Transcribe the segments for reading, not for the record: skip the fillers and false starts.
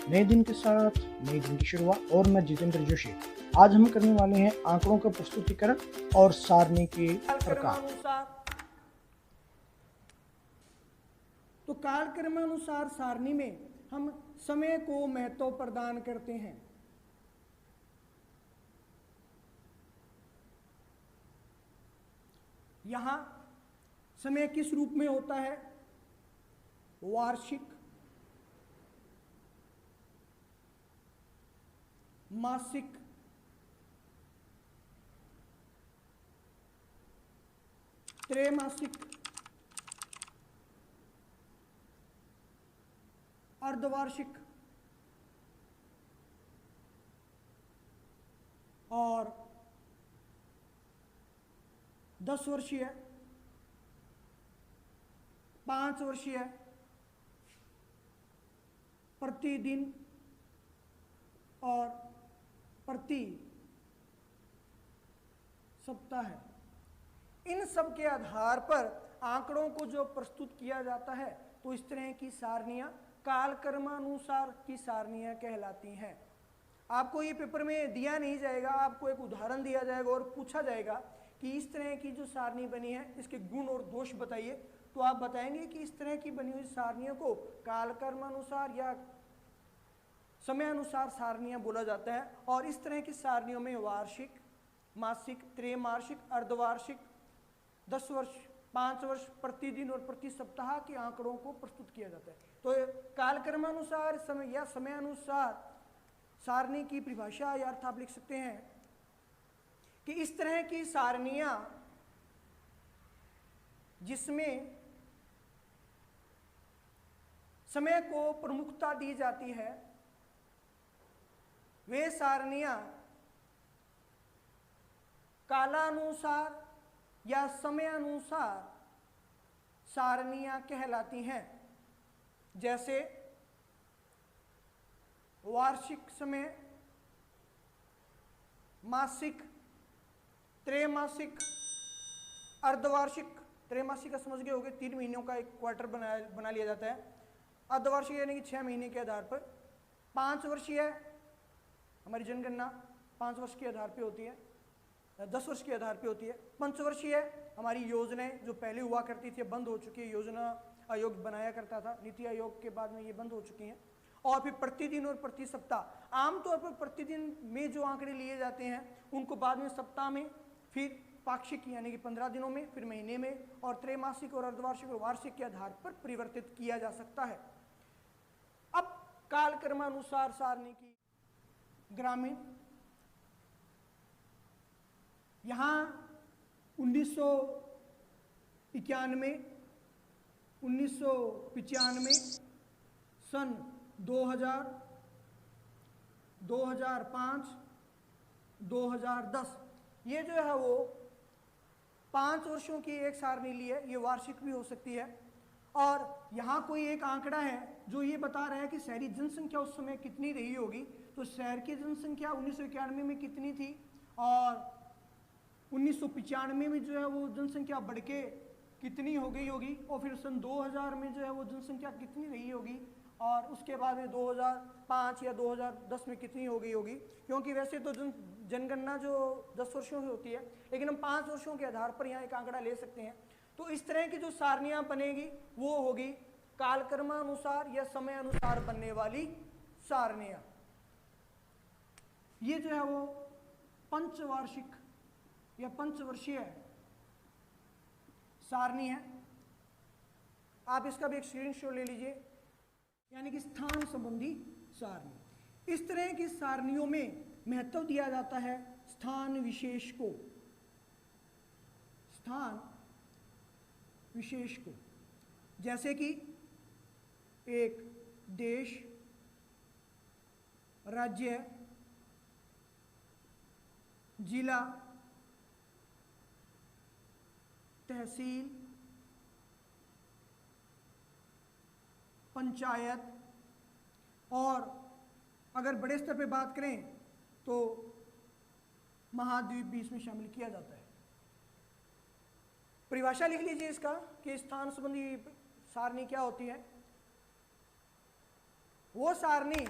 नए दिन के साथ नए दिन की शुरुआत। और मैं जितेंद्र जोशी। आज हम करने वाले हैं आंकड़ों का प्रस्तुतिकरण और सारणी के प्रकार। तो कालक्रमानुसार सारणी में हम समय को महत्व प्रदान करते हैं। यहां समय किस रूप में होता है? वार्षिक, मासिक, त्रैमासिक, अर्धवार्षिक और 10 वर्षीय, 5 वर्षीय, प्रतिदिन और प्रति सप्ताह है। इन सब के आधार पर आंकड़ों को जो प्रस्तुत किया जाता है तो इस तरह की सारणियां कालक्रमानुसार की सारणियां कहलाती हैं। आपको ये पेपर में दिया नहीं जाएगा, आपको एक उदाहरण दिया जाएगा और पूछा जाएगा कि इस तरह की जो सारणी बनी है इसके गुण और दोष बताइए। तो आप बताएंगे कि इस तरह की बनी हुई सारणियों को कालक्रमानुसार या समयानुसार सारणियां बोला जाता है। और इस तरह की सारणियों में वार्षिक, मासिक, त्रैमासिक, अर्धवार्षिक, 10 वर्ष, 5 वर्ष, प्रतिदिन और प्रति सप्ताह के आंकड़ों को प्रस्तुत किया जाता है। तो कालक्रमानुसार समय या समयानुसार सारणी की परिभाषा या अर्थ आप लिख सकते हैं कि इस तरह की सारणियां जिसमें समय को प्रमुखता दी जाती है वे सारणियां कालानुसार या समयानुसार सारणियां कहलाती हैं। जैसे वार्षिक समय, मासिक, त्रैमासिक, अर्धवार्षिक। त्रैमासिक का समझ गए होंगे, 3 महीनों का एक क्वार्टर बना लिया जाता है। अर्धवार्षिक यानी कि 6 महीने के आधार पर। 5 वर्षीय हमारी जनगणना 5 वर्ष के आधार पे होती है, 10 वर्ष के आधार पे होती है। पंचवर्षीय हमारी योजनाएं जो पहले हुआ करती थी बंद हो चुकी है, योजना आयोग बनाया करता था, नीति आयोग के बाद में ये बंद हो चुकी हैं। और फिर प्रतिदिन और प्रति सप्ताह, आमतौर पर प्रतिदिन में जो आंकड़े लिए जाते हैं उनको बाद में सप्ताह में, फिर पाक्षिक यानी कि 15 दिनों में, फिर महीने में, और त्रैमासिक और अर्धवार्षिक और वार्षिक के आधार पर परिवर्तित किया जा सकता है। अब कालक्रमानुसार सारणी की ग्रामीण, यहां 1991, 1995, सन 2000, 2005, 2010 ये जो है वो 5 वर्षों की एक सारणी ली है। ये वार्षिक भी हो सकती है। और यहाँ कोई एक आंकड़ा है जो ये बता रहा है कि शहरी जनसंख्या उस समय कितनी रही होगी। तो शहर की जनसंख्या 1991 में कितनी थी और 1995 में जो है वो जनसंख्या बढ़ के कितनी हो गई होगी, और फिर सन 2000 में जो है वो जनसंख्या कितनी रही होगी, और उसके बाद में 2005 या 2010 में कितनी हो गई होगी। क्योंकि वैसे तो जनगणना जो 10 वर्षों की होती है, लेकिन हम 5 वर्षों के आधार पर यहाँ एक आंकड़ा ले सकते हैं। तो इस तरह की जो सारणियां बनेगी वो होगी कालक्रमानुसार या समय अनुसार बनने वाली सारणियां। ये जो है वो पंचवार्षिक या पंचवर्षीय सारणी है। आप इसका भी एक स्क्रीनशॉट ले लीजिए, यानी कि स्थान संबंधी सारणी। इस तरह की सारणियों में महत्व दिया जाता है स्थान विशेष को, स्थान विशेष को। जैसे कि एक देश, राज्य, जिला, तहसील, पंचायत, और अगर बड़े स्तर पे बात करें तो महाद्वीप भी इसमें शामिल किया जाता है। परिभाषा लिख लीजिए इसका कि स्थान संबंधी सारणी क्या होती है। वो सारणी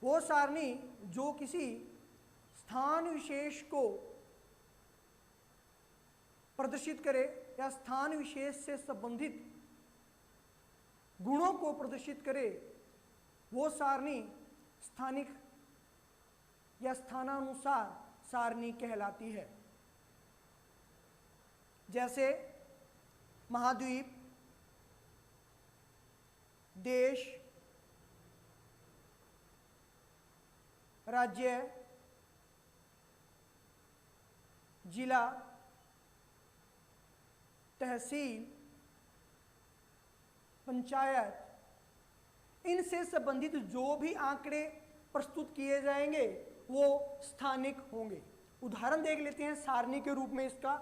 वो सारणी जो किसी स्थान विशेष को प्रदर्शित करे या स्थान विशेष से संबंधित गुणों को प्रदर्शित करे, वो सारणी स्थानिक या स्थानानुसार सारणी कहलाती है। जैसे महाद्वीप, देश, राज्य, जिला, तहसील, पंचायत, इनसे संबंधित जो भी आंकड़े प्रस्तुत किए जाएंगे वो स्थानिक होंगे। उदाहरण देख लेते हैं सारणी के रूप में इसका।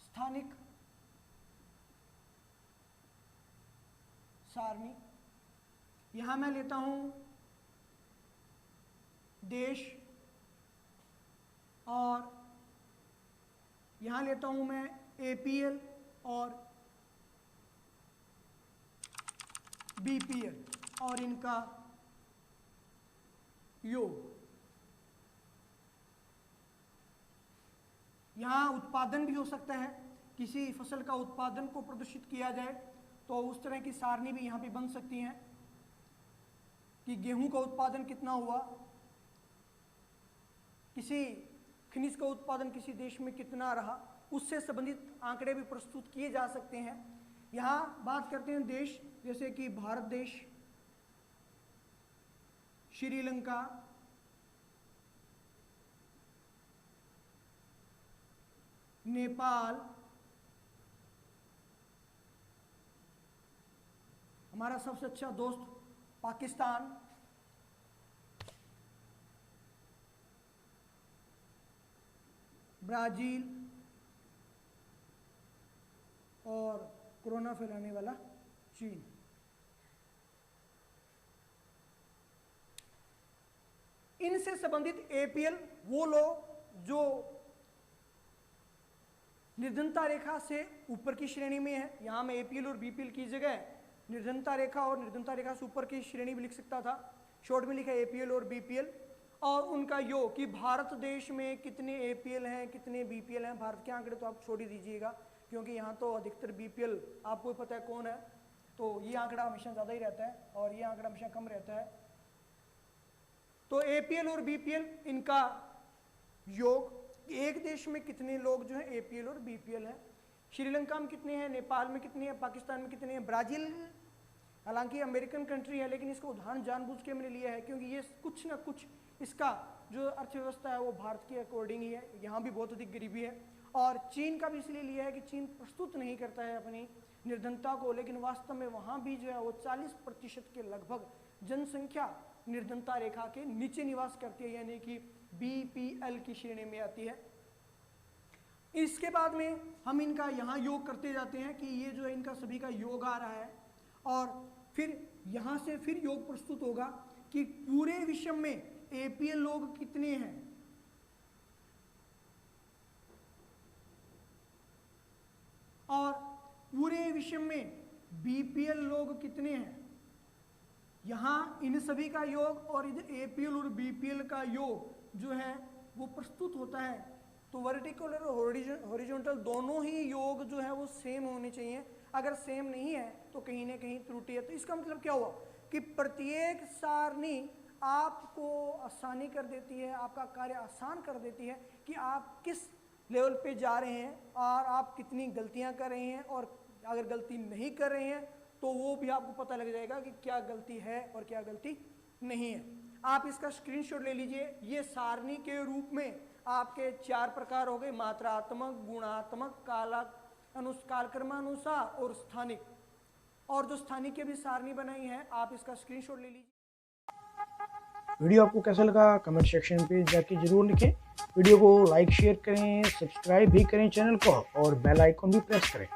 स्थानिक सारणी, यहां मैं लेता हूं देश और यहां लेता हूं मैं एपीएल और बीपीएल और इनका योग। यहां उत्पादन भी हो सकता है, किसी फसल का उत्पादन को प्रदर्शित किया जाए तो उस तरह की सारणी भी यहां पे बन सकती है कि गेहूं का उत्पादन कितना हुआ, किसी खनिज का उत्पादन किसी देश में कितना रहा, उससे संबंधित आंकड़े भी प्रस्तुत किए जा सकते हैं। यहाँ बात करते हैं देश, जैसे कि भारत देश, श्रीलंका, नेपाल, हमारा सबसे अच्छा दोस्त पाकिस्तान, ब्राजील और कोरोना फैलाने वाला चीन। इनसे संबंधित एपीएल वो लोग जो निर्धनता रेखा से ऊपर की श्रेणी में है। यहां मैं एपीएल और बीपीएल की जगह निर्धनता रेखा और निर्धनता रेखा से ऊपर की श्रेणी भी लिख सकता था, शॉर्ट में लिखा एपीएल और बीपीएल, और उनका योग कि भारत देश में कितने एपीएल हैं कितने बीपीएल हैं। भारत के आंकड़े तो आप छोड़ ही दीजिएगा क्योंकि यहाँ तो अधिकतर बीपीएल आपको पता है कौन है, तो ये आंकड़ा हमेशा ज़्यादा ही रहता है और ये आंकड़ा हमेशा कम रहता है। तो एपीएल और बीपीएल इनका योग, एक देश में कितने लोग जो है एपीएल और बीपीएल हैं। श्रीलंका में कितने हैं, नेपाल में कितने हैं, पाकिस्तान में कितने हैं, ब्राजील हालांकि अमेरिकन कंट्री है लेकिन इसका उदाहरण जानबूझ के मैंने लिया है क्योंकि ये कुछ ना कुछ इसका जो अर्थव्यवस्था है वो भारत के अकॉर्डिंग ही है। यहाँ भी बहुत अधिक गरीबी है। और चीन का भी इसलिए लिया है कि चीन प्रस्तुत नहीं करता है अपनी निर्धनता को, लेकिन वास्तव में वहाँ भी जो है वो 40% के लगभग जनसंख्या निर्धनता रेखा के नीचे निवास करती है, यानी कि बीपीएल की श्रेणी में आती है। इसके बाद में हम इनका यहाँ योग करते जाते हैं कि ये जो है इनका सभी का योग आ रहा है और फिर यहाँ से फिर योग प्रस्तुत होगा कि पूरे विश्व में एपीएल लोग कितने हैं और पूरे विश्व में बीपीएल लोग कितने हैं। यहाँ इन सभी का योग और इधर एपीएल और बीपीएल का योग जो है वो प्रस्तुत होता है। तो वर्टिकल और हॉरिजॉन्टल दोनों ही योग जो है वो सेम होने चाहिए। अगर सेम नहीं है तो कहीं ना कहीं त्रुटि है। तो इसका मतलब क्या हुआ कि प्रत्येक सारणी आपको आसानी कर देती है, आपका कार्य आसान कर देती है कि आप किस लेवल पे जा रहे हैं और आप कितनी गलतियां कर रहे हैं, और अगर गलती नहीं कर रहे हैं तो वो भी आपको पता लग जाएगा कि क्या गलती है और क्या गलती नहीं है। आप इसका स्क्रीनशॉट ले लीजिए। ये सारणी के रूप में आपके 4 प्रकार हो गए, मात्रात्मक, गुणात्मक, कालक्रमानुसार और स्थानिक। और जो स्थानिक की भी सारणी बनाई है आप इसका स्क्रीनशॉट ले लीजिए। वीडियो आपको कैसा लगा कमेंट सेक्शन पे जाके जरूर लिखें। वीडियो को लाइक शेयर करें, सब्सक्राइब भी करें चैनल को और बेल आइकन भी प्रेस करें।